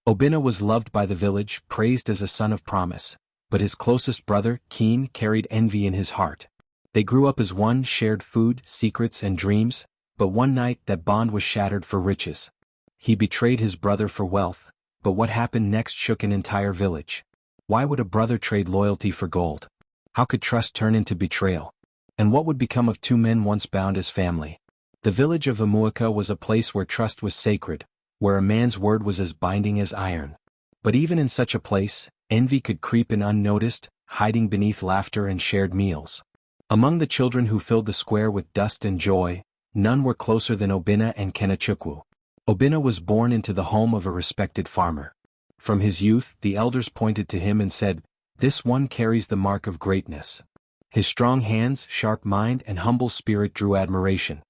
Obina was loved by the village, praised as a son of promise, but his closest brother, Keen, carried envy in his heart. They grew up as one, shared food, secrets and dreams, but one night that bond was shattered for riches. He betrayed his brother for wealth, but what happened next shook an entire village. Why would a brother trade loyalty for gold? How could trust turn into betrayal? And what would become of two men once bound as family? The village of Amuaka was a place where trust was sacred, where a man's word was as binding as iron. But even in such a place, envy could creep in unnoticed, hiding beneath laughter and shared meals. Among the children who filled the square with dust and joy, none were closer than Obina and Kenachukwu. Obina was born into the home of a respected farmer. From his youth, the elders pointed to him and said, "This one carries the mark of greatness." His strong hands, sharp mind and humble spirit drew admiration.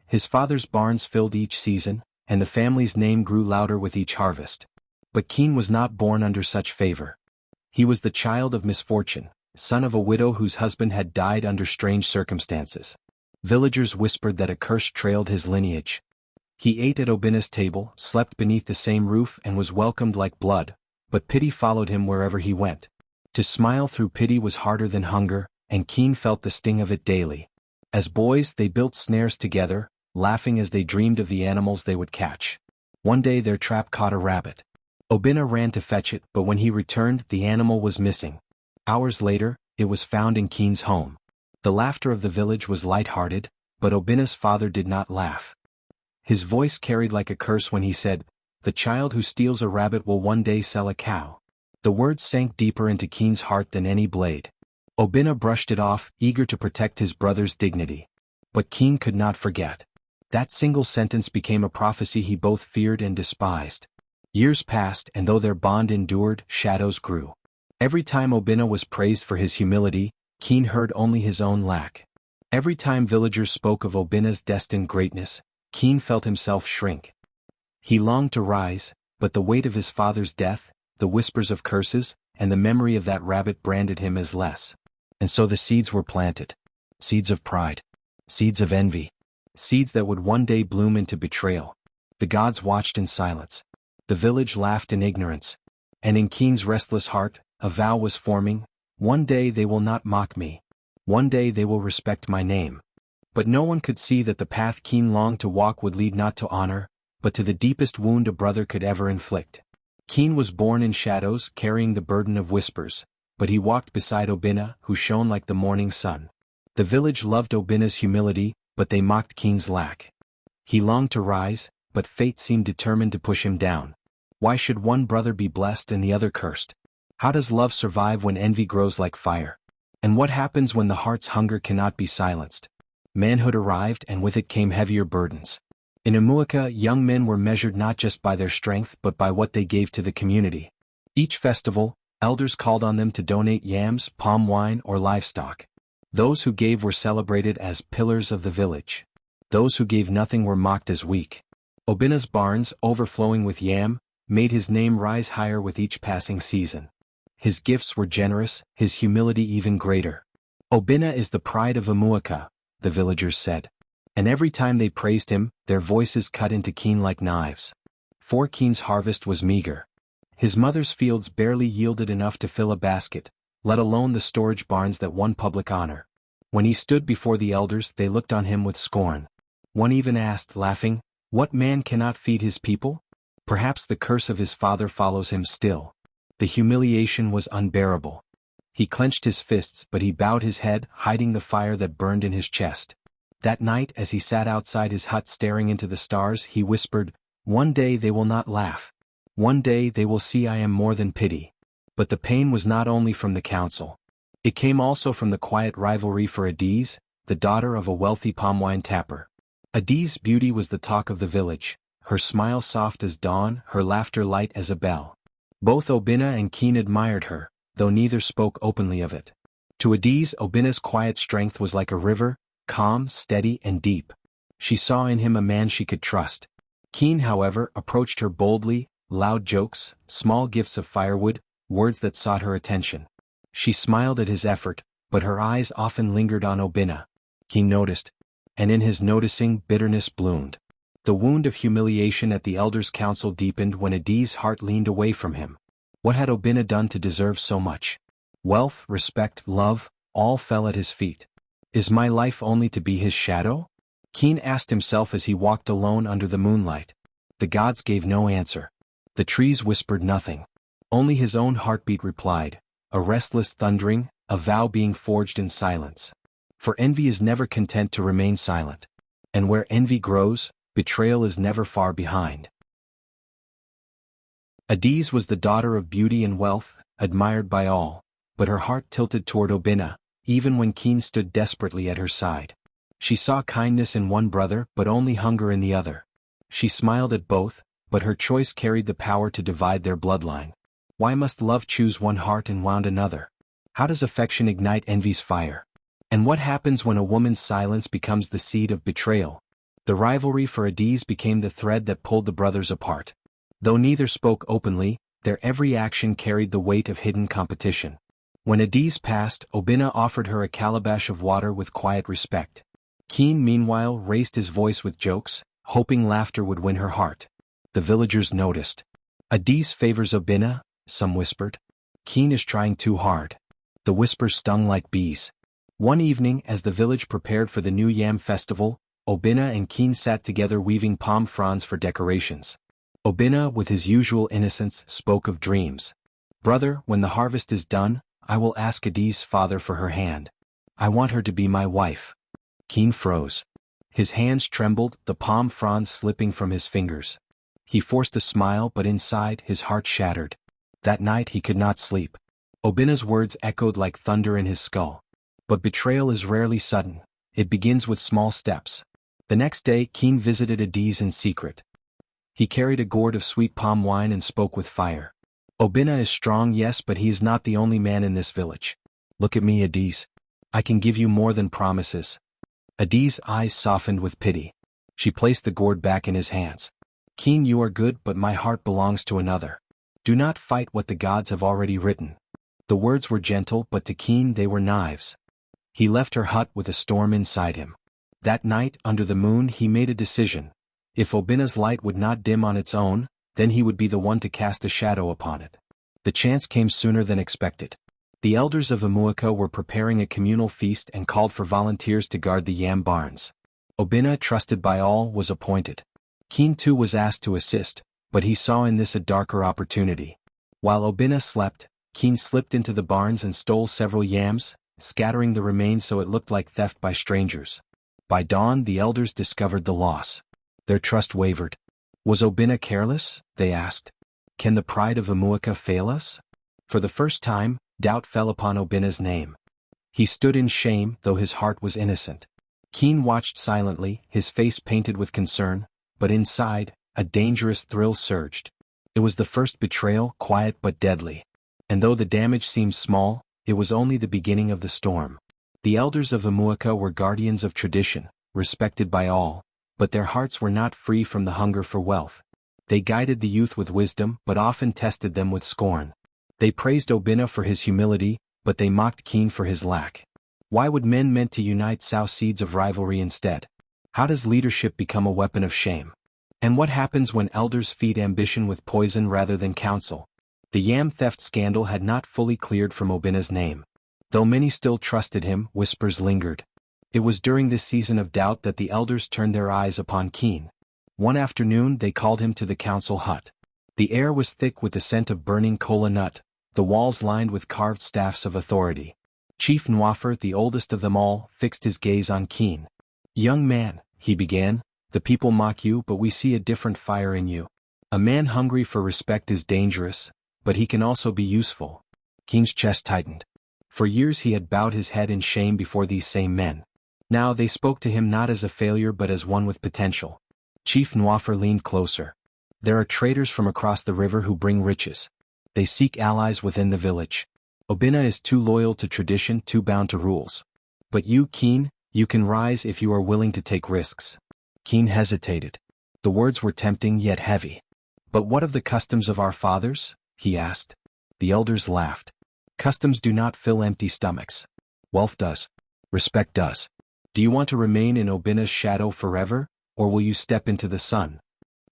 His father's barns filled each season, and the family's name grew louder with each harvest. But Keen was not born under such favor. He was the child of misfortune, son of a widow whose husband had died under strange circumstances. Villagers whispered that a curse trailed his lineage. He ate at Obina's table, slept beneath the same roof and was welcomed like blood, but pity followed him wherever he went. To smile through pity was harder than hunger, and Keen felt the sting of it daily. As boys, they built snares together, laughing as they dreamed of the animals they would catch. One day their trap caught a rabbit. Obina ran to fetch it, but when he returned, the animal was missing. Hours later, it was found in Keen's home. The laughter of the village was light-hearted, but Obina's father did not laugh. His voice carried like a curse when he said, "The child who steals a rabbit will one day sell a cow." The words sank deeper into Keen's heart than any blade. Obina brushed it off, eager to protect his brother's dignity. But Keen could not forget. That single sentence became a prophecy he both feared and despised. Years passed, and though their bond endured, shadows grew. Every time Obina was praised for his humility, Keen heard only his own lack. Every time villagers spoke of Obina's destined greatness, Keen felt himself shrink. He longed to rise, but the weight of his father's death, the whispers of curses, and the memory of that rabbit branded him as less. And so the seeds were planted. Seeds of pride. Seeds of envy. Seeds that would one day bloom into betrayal. The gods watched in silence. The village laughed in ignorance. And in Keen's restless heart, a vow was forming: one day they will not mock me. One day they will respect my name. But no one could see that the path Keen longed to walk would lead not to honor, but to the deepest wound a brother could ever inflict. Keen was born in shadows, carrying the burden of whispers, but he walked beside Obina, who shone like the morning sun. The village loved Obina's humility, but they mocked Keen's lack. He longed to rise, but fate seemed determined to push him down. Why should one brother be blessed and the other cursed? How does love survive when envy grows like fire? And what happens when the heart's hunger cannot be silenced? Manhood arrived, and with it came heavier burdens. In Amuaka, young men were measured not just by their strength but by what they gave to the community. Each festival, elders called on them to donate yams, palm wine, or livestock. Those who gave were celebrated as pillars of the village. Those who gave nothing were mocked as weak. Obina's barns, overflowing with yam, made his name rise higher with each passing season. His gifts were generous, his humility even greater. "Obina is the pride of Amuaka," the villagers said. And every time they praised him, their voices cut into Keen like knives. For Keen's harvest was meager. His mother's fields barely yielded enough to fill a basket, let alone the storage barns that won public honor. When he stood before the elders, they looked on him with scorn. One even asked, laughing, "What man cannot feed his people? Perhaps the curse of his father follows him still." The humiliation was unbearable. He clenched his fists, but he bowed his head, hiding the fire that burned in his chest. That night, as he sat outside his hut staring into the stars, he whispered, "One day they will not laugh. One day they will see I am more than pity." But the pain was not only from the council. It came also from the quiet rivalry for Adiz, the daughter of a wealthy palm wine tapper. Adiz's beauty was the talk of the village, her smile soft as dawn, her laughter light as a bell. Both Obina and Keen admired her, though neither spoke openly of it. To Adiz, Obina's quiet strength was like a river, calm, steady, and deep. She saw in him a man she could trust. Keen, however, approached her boldly, loud jokes, small gifts of firewood, words that sought her attention. She smiled at his effort, but her eyes often lingered on Obina. Keen noticed, and in his noticing bitterness bloomed. The wound of humiliation at the elders' council deepened when Adi's heart leaned away from him. What had Obinna done to deserve so much? Wealth, respect, love, all fell at his feet. Is my life only to be his shadow? Keen asked himself as he walked alone under the moonlight. The gods gave no answer. The trees whispered nothing. Only his own heartbeat replied, a restless thundering, a vow being forged in silence. For envy is never content to remain silent. And where envy grows, betrayal is never far behind. Adiz was the daughter of beauty and wealth, admired by all, but her heart tilted toward Obinna, even when Keen stood desperately at her side. She saw kindness in one brother but only hunger in the other. She smiled at both, but her choice carried the power to divide their bloodline. Why must love choose one heart and wound another? How does affection ignite envy's fire? And what happens when a woman's silence becomes the seed of betrayal? The rivalry for Adiz became the thread that pulled the brothers apart. Though neither spoke openly, their every action carried the weight of hidden competition. When Adiz passed, Obinna offered her a calabash of water with quiet respect. Keen, meanwhile, raised his voice with jokes, hoping laughter would win her heart. The villagers noticed. Adiz favors Obinna, some whispered. Keen is trying too hard. The whispers stung like bees. One evening, as the village prepared for the new yam festival, Obinna and Keen sat together weaving palm fronds for decorations. Obinna, with his usual innocence, spoke of dreams. Brother, when the harvest is done, I will ask Adiz's father for her hand. I want her to be my wife. Keen froze. His hands trembled, the palm fronds slipping from his fingers. He forced a smile, but inside, his heart shattered. That night he could not sleep. Obinna's words echoed like thunder in his skull. But betrayal is rarely sudden. It begins with small steps. The next day, Keen visited Adiz in secret. He carried a gourd of sweet palm wine and spoke with fire. Obinna is strong, yes, but he is not the only man in this village. Look at me, Adiz. I can give you more than promises. Adiz's eyes softened with pity. She placed the gourd back in his hands. Keen, you are good, but my heart belongs to another. Do not fight what the gods have already written. The words were gentle, but to Keen they were knives. He left her hut with a storm inside him. That night, under the moon, he made a decision. If Obinna's light would not dim on its own, then he would be the one to cast a shadow upon it. The chance came sooner than expected. The elders of Amuaka were preparing a communal feast and called for volunteers to guard the yam barns. Obinna, trusted by all, was appointed. Keen too was asked to assist, but he saw in this a darker opportunity. While Obinna slept, Keen slipped into the barns and stole several yams, scattering the remains so it looked like theft by strangers. By dawn, the elders discovered the loss. Their trust wavered. Was Obinna careless? They asked. Can the pride of Amuaka fail us? For the first time, doubt fell upon Obinna's name. He stood in shame, though his heart was innocent. Keen watched silently, his face painted with concern, but inside, a dangerous thrill surged. It was the first betrayal, quiet but deadly. And though the damage seemed small, it was only the beginning of the storm. The elders of Amuaka were guardians of tradition, respected by all, but their hearts were not free from the hunger for wealth. They guided the youth with wisdom but often tested them with scorn. They praised Obinna for his humility, but they mocked Keen for his lack. Why would men meant to unite sow seeds of rivalry instead? How does leadership become a weapon of shame? And what happens when elders feed ambition with poison rather than counsel? The yam theft scandal had not fully cleared from Obinna's name. Though many still trusted him, whispers lingered. It was during this season of doubt that the elders turned their eyes upon Keen. One afternoon they called him to the council hut. The air was thick with the scent of burning kola nut, the walls lined with carved staffs of authority. Chief Nwafer, the oldest of them all, fixed his gaze on Keen. Young man, he began, the people mock you, but we see a different fire in you. A man hungry for respect is dangerous, but he can also be useful. Keen's chest tightened. For years he had bowed his head in shame before these same men. Now they spoke to him not as a failure but as one with potential. Chief Nwafer leaned closer. There are traders from across the river who bring riches. They seek allies within the village. Obinna is too loyal to tradition, too bound to rules. But you, Keen, you can rise if you are willing to take risks. Keen hesitated. The words were tempting yet heavy. But what of the customs of our fathers? He asked. The elders laughed. Customs do not fill empty stomachs. Wealth does. Respect does. Do you want to remain in Obinna's shadow forever, or will you step into the sun?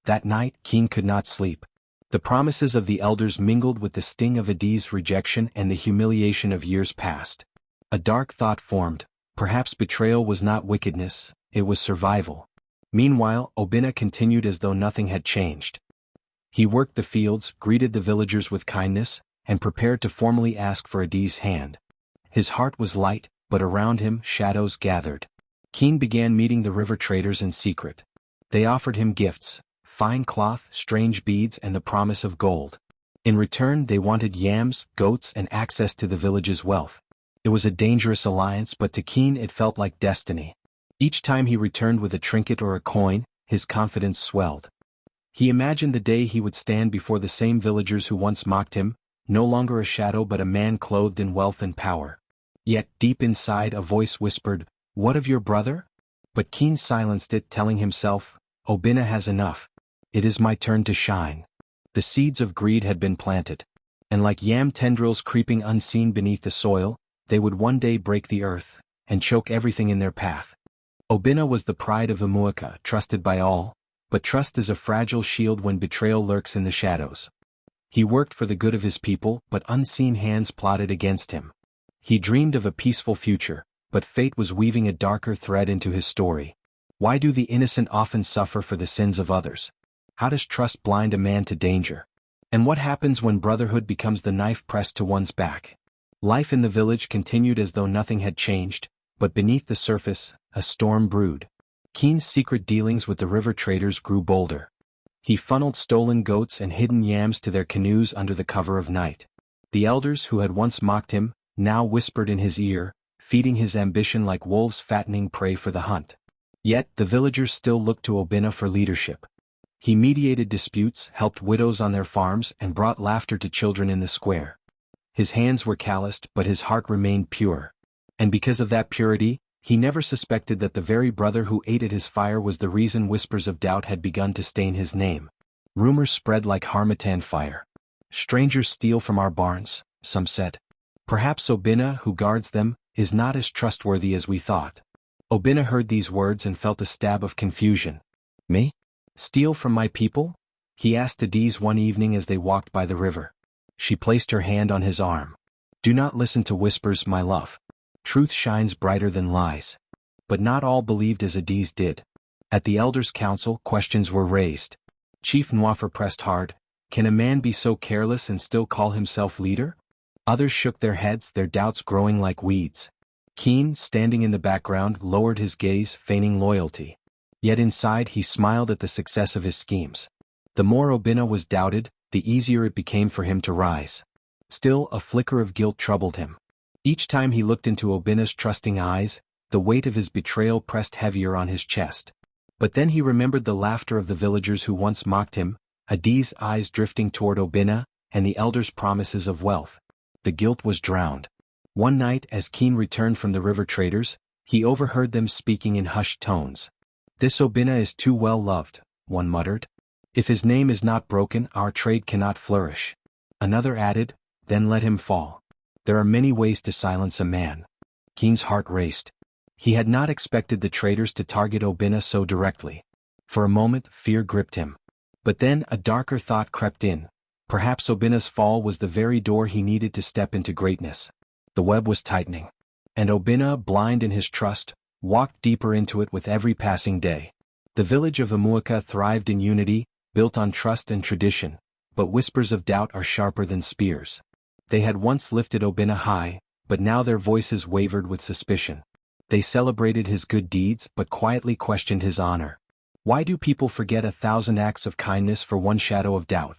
That night, Keen could not sleep. The promises of the elders mingled with the sting of Adi's rejection and the humiliation of years past. A dark thought formed: perhaps betrayal was not wickedness, it was survival. Meanwhile, Obinna continued as though nothing had changed. He worked the fields, greeted the villagers with kindness, and prepared to formally ask for Adi's hand. His heart was light, but around him shadows gathered. Keen began meeting the river traders in secret. They offered him gifts: fine cloth, strange beads, and the promise of gold. In return, they wanted yams, goats, and access to the village's wealth. It was a dangerous alliance, but to Keen it felt like destiny. Each time he returned with a trinket or a coin, his confidence swelled. He imagined the day he would stand before the same villagers who once mocked him, no longer a shadow but a man clothed in wealth and power. Yet, deep inside, a voice whispered, "What of your brother?" But Keen silenced it, telling himself, "Obinna has enough. It is my turn to shine." The seeds of greed had been planted. And like yam tendrils creeping unseen beneath the soil, they would one day break the earth, and choke everything in their path. Obinna was the pride of Umuaka, trusted by all, but trust is a fragile shield when betrayal lurks in the shadows. He worked for the good of his people, but unseen hands plotted against him. He dreamed of a peaceful future, but fate was weaving a darker thread into his story. Why do the innocent often suffer for the sins of others? How does trust blind a man to danger? And what happens when brotherhood becomes the knife pressed to one's back? Life in the village continued as though nothing had changed, but beneath the surface, a storm brewed. Keen's secret dealings with the river traders grew bolder. He funneled stolen goats and hidden yams to their canoes under the cover of night. The elders who had once mocked him, now whispered in his ear, feeding his ambition like wolves fattening prey for the hunt. Yet, the villagers still looked to Obinna for leadership. He mediated disputes, helped widows on their farms, and brought laughter to children in the square. His hands were calloused, but his heart remained pure. And because of that purity, he never suspected that the very brother who ate at his fire was the reason whispers of doubt had begun to stain his name. Rumors spread like harmattan fire. "Strangers steal from our barns," some said. "Perhaps Obinna, who guards them, is not as trustworthy as we thought." Obinna heard these words and felt a stab of confusion. "Me? Steal from my people?" he asked Adiz one evening as they walked by the river. She placed her hand on his arm. "Do not listen to whispers, my love. Truth shines brighter than lies." But not all believed as Adiz did. At the elders' council, questions were raised. Chief Nwafer pressed hard: "Can a man be so careless and still call himself leader?" Others shook their heads, their doubts growing like weeds. Keen, standing in the background, lowered his gaze, feigning loyalty. Yet inside he smiled at the success of his schemes. The more Obinna was doubted, the easier it became for him to rise. Still, a flicker of guilt troubled him. Each time he looked into Obinna's trusting eyes, the weight of his betrayal pressed heavier on his chest. But then he remembered the laughter of the villagers who once mocked him, Adiz's eyes drifting toward Obinna, and the elders' promises of wealth. The guilt was drowned. One night, as Keen returned from the river traders, he overheard them speaking in hushed tones. "This Obinna is too well loved," one muttered. "If his name is not broken, our trade cannot flourish." Another added, "Then let him fall. There are many ways to silence a man." Keen's heart raced. He had not expected the traders to target Obinna so directly. For a moment, fear gripped him. But then a darker thought crept in. Perhaps Obinna's fall was the very door he needed to step into greatness. The web was tightening. And Obinna, blind in his trust, walked deeper into it with every passing day. The village of Umuaka thrived in unity, built on trust and tradition, but whispers of doubt are sharper than spears. They had once lifted Obinna high, but now their voices wavered with suspicion. They celebrated his good deeds but quietly questioned his honor. Why do people forget 1,000 acts of kindness for one shadow of doubt?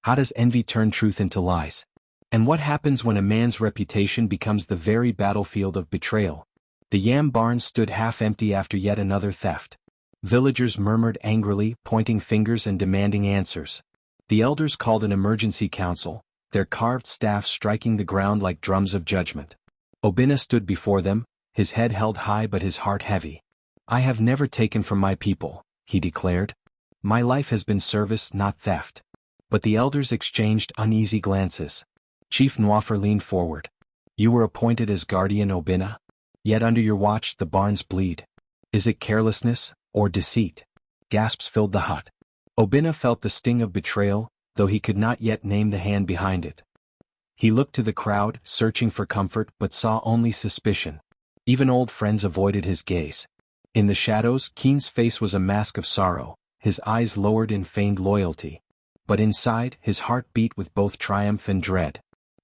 How does envy turn truth into lies? And what happens when a man's reputation becomes the very battlefield of betrayal? The yam barns stood half empty after yet another theft. Villagers murmured angrily, pointing fingers and demanding answers. The elders called an emergency council, their carved staffs striking the ground like drums of judgment. Obinna stood before them, his head held high but his heart heavy. "I have never taken from my people," he declared. "My life has been service, not theft." But the elders exchanged uneasy glances. Chief Nwafer leaned forward. "You were appointed as guardian, Obinna. Yet under your watch the barns bleed. Is it carelessness, or deceit?" Gasps filled the hut. Obinna felt the sting of betrayal, though he could not yet name the hand behind it. He looked to the crowd, searching for comfort, but saw only suspicion. Even old friends avoided his gaze. In the shadows, Keen's face was a mask of sorrow, his eyes lowered in feigned loyalty. But inside, his heart beat with both triumph and dread.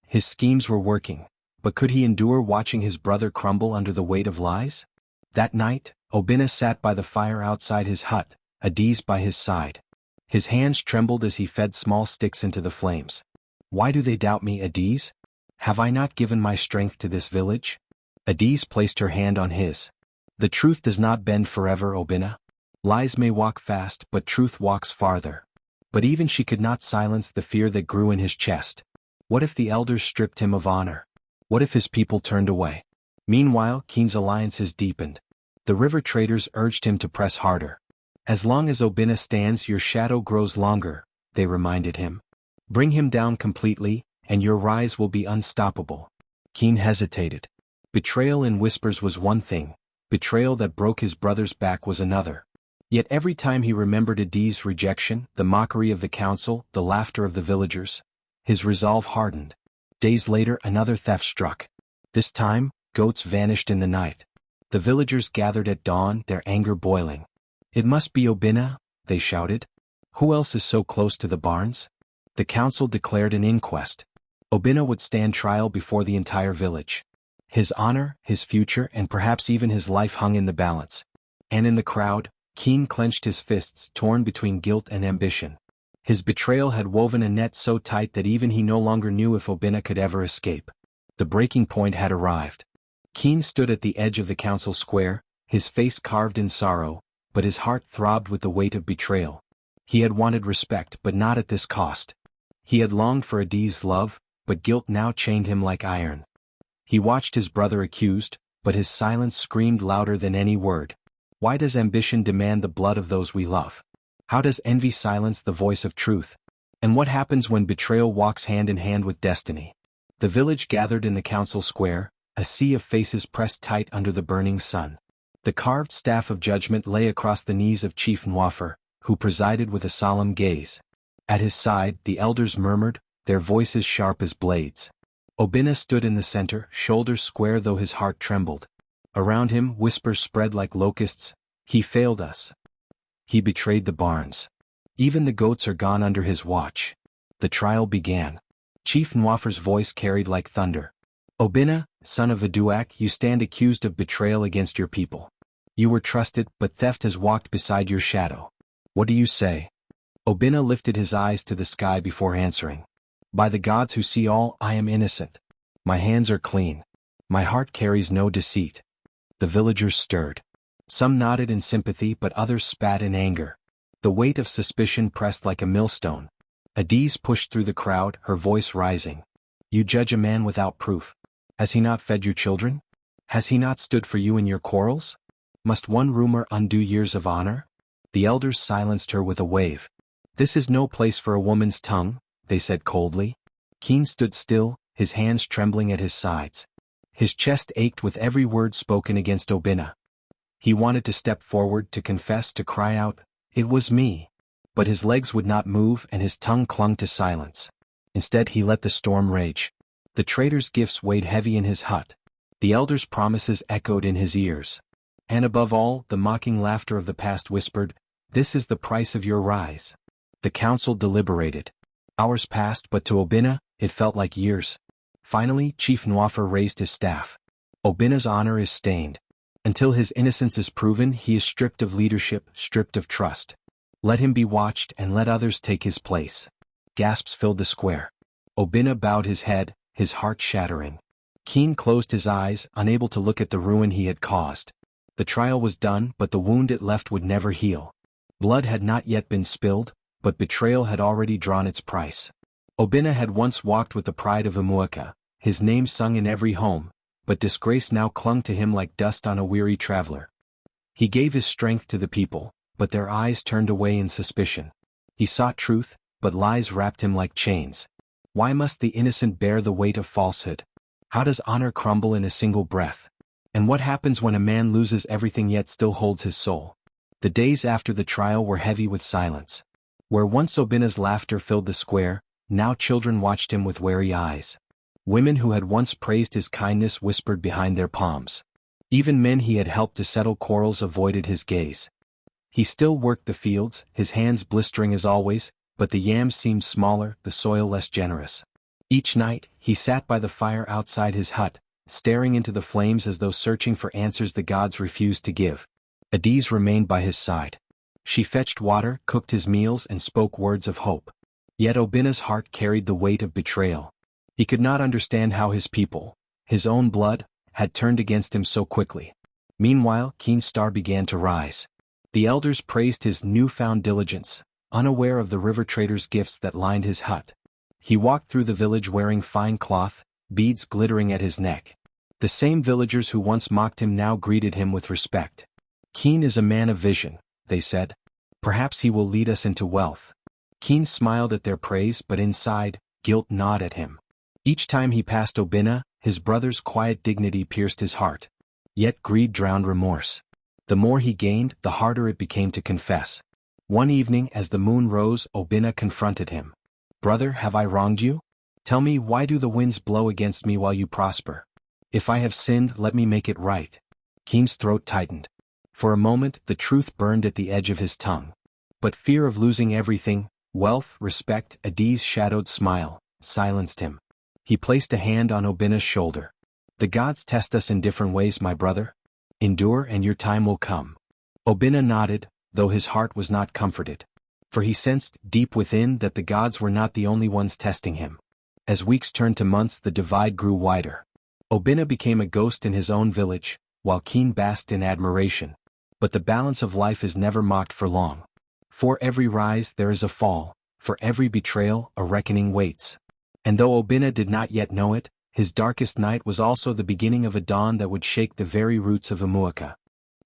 His schemes were working, but could he endure watching his brother crumble under the weight of lies? That night, Obinna sat by the fire outside his hut, Adiz by his side. His hands trembled as he fed small sticks into the flames. Why do they doubt me, Adiz? Have I not given my strength to this village? Adiz placed her hand on his. The truth does not bend forever, Obinna. Lies may walk fast, but truth walks farther. But even she could not silence the fear that grew in his chest. What if the elders stripped him of honor? What if his people turned away? Meanwhile, Keen's alliances deepened. The river traders urged him to press harder. As long as Obinna stands, your shadow grows longer, they reminded him. Bring him down completely, and your rise will be unstoppable. Keen hesitated. Betrayal in whispers was one thing, betrayal that broke his brother's back was another. Yet every time he remembered Adiz's rejection, the mockery of the council, the laughter of the villagers, his resolve hardened. Days later, another theft struck. This time, goats vanished in the night. The villagers gathered at dawn, their anger boiling. It must be Obinna, they shouted. Who else is so close to the barns? The council declared an inquest. Obinna would stand trial before the entire village. His honor, his future, and perhaps even his life hung in the balance. And in the crowd, Keen clenched his fists, torn between guilt and ambition. His betrayal had woven a net so tight that even he no longer knew if Obinna could ever escape. The breaking point had arrived. Keen stood at the edge of the council square, his face carved in sorrow, but his heart throbbed with the weight of betrayal. He had wanted respect, but not at this cost. He had longed for Adiz's love, but guilt now chained him like iron. He watched his brother accused, but his silence screamed louder than any word. Why does ambition demand the blood of those we love? How does envy silence the voice of truth? And what happens when betrayal walks hand in hand with destiny? The village gathered in the council square, a sea of faces pressed tight under the burning sun. The carved staff of judgment lay across the knees of Chief Nwafer, who presided with a solemn gaze. At his side, the elders murmured, their voices sharp as blades. Obinna stood in the center, shoulders square though his heart trembled. Around him, whispers spread like locusts. He failed us. He betrayed the barns. Even the goats are gone under his watch. The trial began. Chief Nwafer's voice carried like thunder. Obinna, son of Aduak, you stand accused of betrayal against your people. You were trusted, but theft has walked beside your shadow. What do you say? Obinna lifted his eyes to the sky before answering. By the gods who see all, I am innocent. My hands are clean. My heart carries no deceit. The villagers stirred. Some nodded in sympathy, but others spat in anger. The weight of suspicion pressed like a millstone. Adiz pushed through the crowd, her voice rising. You judge a man without proof. Has he not fed your children? Has he not stood for you in your quarrels? Must one rumor undo years of honor? The elders silenced her with a wave. This is no place for a woman's tongue, they said coldly. Keen stood still, his hands trembling at his sides. His chest ached with every word spoken against Obinna. He wanted to step forward, to confess, to cry out, "It was me." But his legs would not move and his tongue clung to silence. Instead he let the storm rage. The trader's gifts weighed heavy in his hut. The elders' promises echoed in his ears. And above all, the mocking laughter of the past whispered, "This is the price of your rise." The council deliberated. Hours passed, but to Obinna, it felt like years. Finally, Chief Nwafer raised his staff. Obinna's honor is stained. Until his innocence is proven, he is stripped of leadership, stripped of trust. Let him be watched and let others take his place. Gasps filled the square. Obinna bowed his head, his heart shattering. Keen closed his eyes, unable to look at the ruin he had caused. The trial was done, but the wound it left would never heal. Blood had not yet been spilled, but betrayal had already drawn its price. Obinna had once walked with the pride of Umuaka, his name sung in every home, but disgrace now clung to him like dust on a weary traveler. He gave his strength to the people, but their eyes turned away in suspicion. He sought truth, but lies wrapped him like chains. Why must the innocent bear the weight of falsehood? How does honor crumble in a single breath? And what happens when a man loses everything yet still holds his soul? The days after the trial were heavy with silence. Where once Obina's laughter filled the square, now children watched him with wary eyes. Women who had once praised his kindness whispered behind their palms. Even men he had helped to settle quarrels avoided his gaze. He still worked the fields, his hands blistering as always, but the yams seemed smaller, the soil less generous. Each night, he sat by the fire outside his hut, staring into the flames as though searching for answers the gods refused to give. Adiz remained by his side. She fetched water, cooked his meals and spoke words of hope. Yet Obina's heart carried the weight of betrayal. He could not understand how his people, his own blood, had turned against him so quickly. Meanwhile, Keen's star began to rise. The elders praised his newfound diligence, unaware of the river trader's gifts that lined his hut. He walked through the village wearing fine cloth, beads glittering at his neck. The same villagers who once mocked him now greeted him with respect. Keen is a man of vision, they said. Perhaps he will lead us into wealth. Keen smiled at their praise, but inside, guilt gnawed at him. Each time he passed Obina, his brother's quiet dignity pierced his heart. Yet greed drowned remorse. The more he gained, the harder it became to confess. One evening as the moon rose, Obina confronted him. "Brother, have I wronged you? Tell me, why do the winds blow against me while you prosper? If I have sinned, let me make it right." Keen's throat tightened. For a moment, the truth burned at the edge of his tongue. But fear of losing everything, wealth, respect, Adiz's shadowed smile, silenced him. He placed a hand on Obina's shoulder. "The gods test us in different ways, my brother. Endure and your time will come." Obina nodded, though his heart was not comforted. For he sensed, deep within, that the gods were not the only ones testing him. As weeks turned to months, the divide grew wider. Obina became a ghost in his own village, while Keen basked in admiration. But the balance of life is never mocked for long. For every rise there is a fall, for every betrayal a reckoning waits. And though Obina did not yet know it, his darkest night was also the beginning of a dawn that would shake the very roots of Umuaka.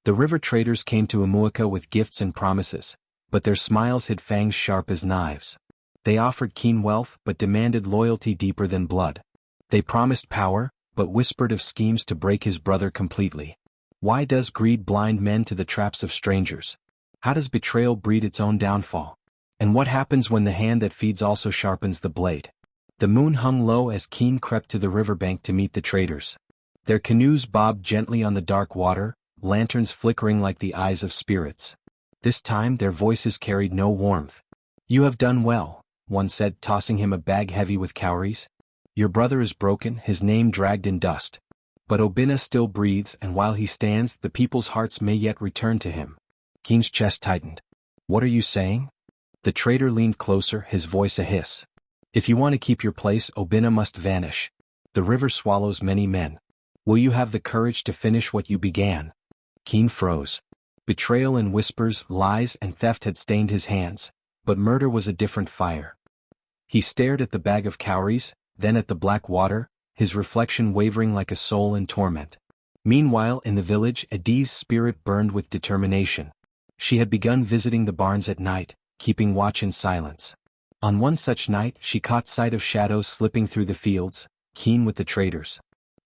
The river traders came to Umuaka with gifts and promises, but their smiles hid fangs sharp as knives. They offered Keen wealth but demanded loyalty deeper than blood. They promised power, but whispered of schemes to break his brother completely. Why does greed blind men to the traps of strangers? How does betrayal breed its own downfall? And what happens when the hand that feeds also sharpens the blade? The moon hung low as Keen crept to the riverbank to meet the traders. Their canoes bobbed gently on the dark water, lanterns flickering like the eyes of spirits. This time their voices carried no warmth. "You have done well," one said, tossing him a bag heavy with cowries. "Your brother is broken, his name dragged in dust. But Obina still breathes, and while he stands, the people's hearts may yet return to him." Keen's chest tightened. "What are you saying?" The trader leaned closer, his voice a hiss. "If you want to keep your place, Obina must vanish. The river swallows many men. Will you have the courage to finish what you began?" Keen froze. Betrayal and whispers, lies and theft had stained his hands, but murder was a different fire. He stared at the bag of cowries, then at the black water, his reflection wavering like a soul in torment. Meanwhile, in the village, Adiz's spirit burned with determination. She had begun visiting the barns at night, keeping watch in silence. On one such night, she caught sight of shadows slipping through the fields, Keen with the traders.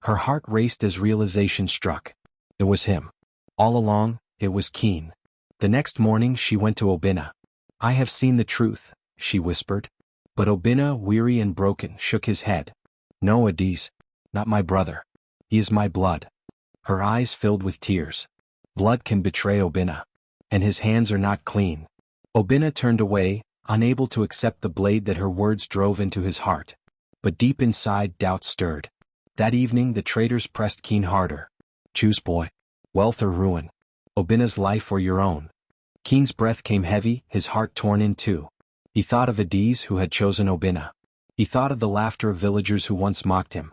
Her heart raced as realization struck. It was him. All along, it was Keen. The next morning she went to Obina. "I have seen the truth," she whispered. But Obina, weary and broken, shook his head. "No, Adiz. Not my brother. He is my blood." Her eyes filled with tears. Blood can betray Obina. And his hands are not clean. Obina turned away, unable to accept the blade that her words drove into his heart. But deep inside, doubt stirred. That evening the traders pressed Keen harder. "Choose, boy. Wealth or ruin. Obina's life or your own." Keen's breath came heavy, his heart torn in two. He thought of Adiz who had chosen Obina. He thought of the laughter of villagers who once mocked him.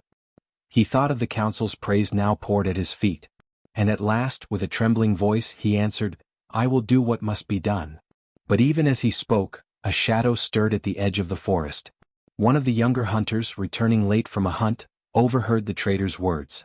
He thought of the council's praise now poured at his feet. And at last, with a trembling voice, he answered, "I will do what must be done." But even as he spoke, a shadow stirred at the edge of the forest. One of the younger hunters, returning late from a hunt, overheard the trader's words.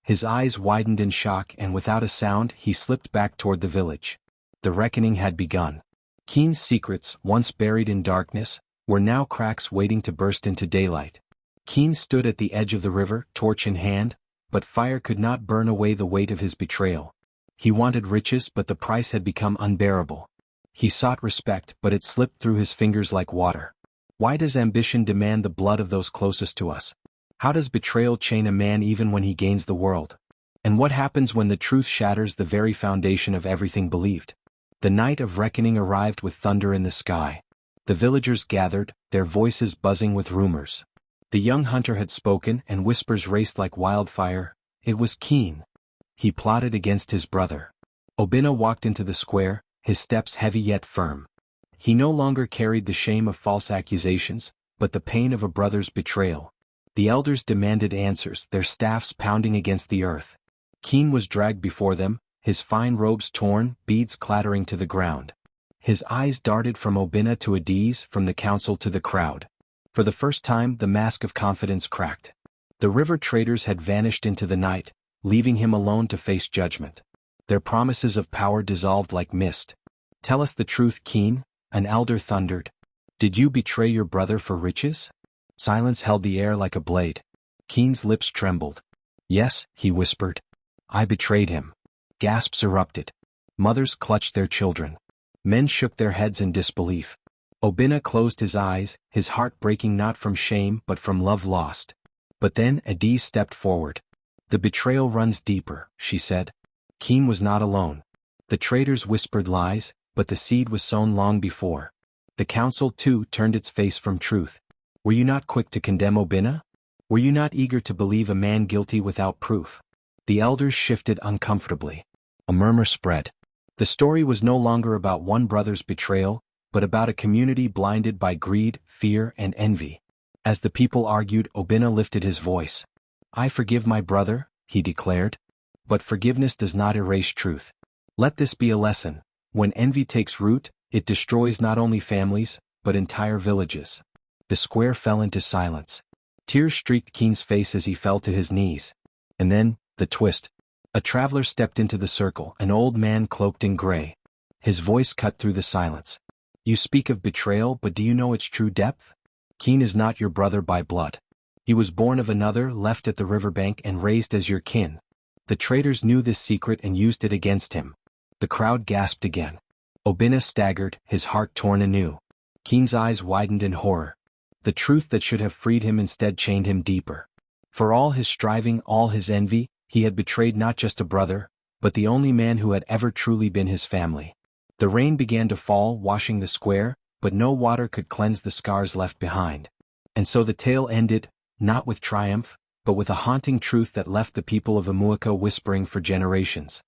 His eyes widened in shock, and without a sound, he slipped back toward the village. The reckoning had begun. Keen's secrets, once buried in darkness, were now cracks waiting to burst into daylight. Keen stood at the edge of the river, torch in hand, but fire could not burn away the weight of his betrayal. He wanted riches, but the price had become unbearable. He sought respect, but it slipped through his fingers like water. Why does ambition demand the blood of those closest to us? How does betrayal chain a man even when he gains the world? And what happens when the truth shatters the very foundation of everything believed? The night of reckoning arrived with thunder in the sky. The villagers gathered, their voices buzzing with rumors. The young hunter had spoken, and whispers raced like wildfire. It was Keen. He plotted against his brother. Obinna walked into the square, his steps heavy yet firm. He no longer carried the shame of false accusations, but the pain of a brother's betrayal. The elders demanded answers, their staffs pounding against the earth. Keen was dragged before them, his fine robes torn, beads clattering to the ground. His eyes darted from Obinna to Adiz, from the council to the crowd. For the first time, the mask of confidence cracked. The river traders had vanished into the night, leaving him alone to face judgment. Their promises of power dissolved like mist. "Tell us the truth, Keen," an elder thundered. "Did you betray your brother for riches?" Silence held the air like a blade. Keen's lips trembled. "Yes," he whispered. "I betrayed him." Gasps erupted. Mothers clutched their children. Men shook their heads in disbelief. Obinna closed his eyes, his heart breaking not from shame but from love lost. But then Adiz stepped forward. "The betrayal runs deeper," she said. Keen was not alone. The traders whispered lies, but the seed was sown long before. The council, too, turned its face from truth. Were you not quick to condemn Obinna? Were you not eager to believe a man guilty without proof? The elders shifted uncomfortably. A murmur spread. The story was no longer about one brother's betrayal, but about a community blinded by greed, fear, and envy. As the people argued, Obinna lifted his voice. "I forgive my brother," he declared. "But forgiveness does not erase truth. Let this be a lesson. When envy takes root, it destroys not only families, but entire villages." The square fell into silence. Tears streaked Keen's face as he fell to his knees. And then, the twist. A traveler stepped into the circle, an old man cloaked in gray. His voice cut through the silence. "You speak of betrayal, but do you know its true depth? Keen is not your brother by blood. He was born of another, left at the riverbank and raised as your kin. The traitors knew this secret and used it against him." The crowd gasped again. Obinna staggered, his heart torn anew. Keen's eyes widened in horror. The truth that should have freed him instead chained him deeper. For all his striving, all his envy, he had betrayed not just a brother, but the only man who had ever truly been his family. The rain began to fall, washing the square, but no water could cleanse the scars left behind. And so the tale ended, not with triumph, but with a haunting truth that left the people of Amuaka whispering for generations.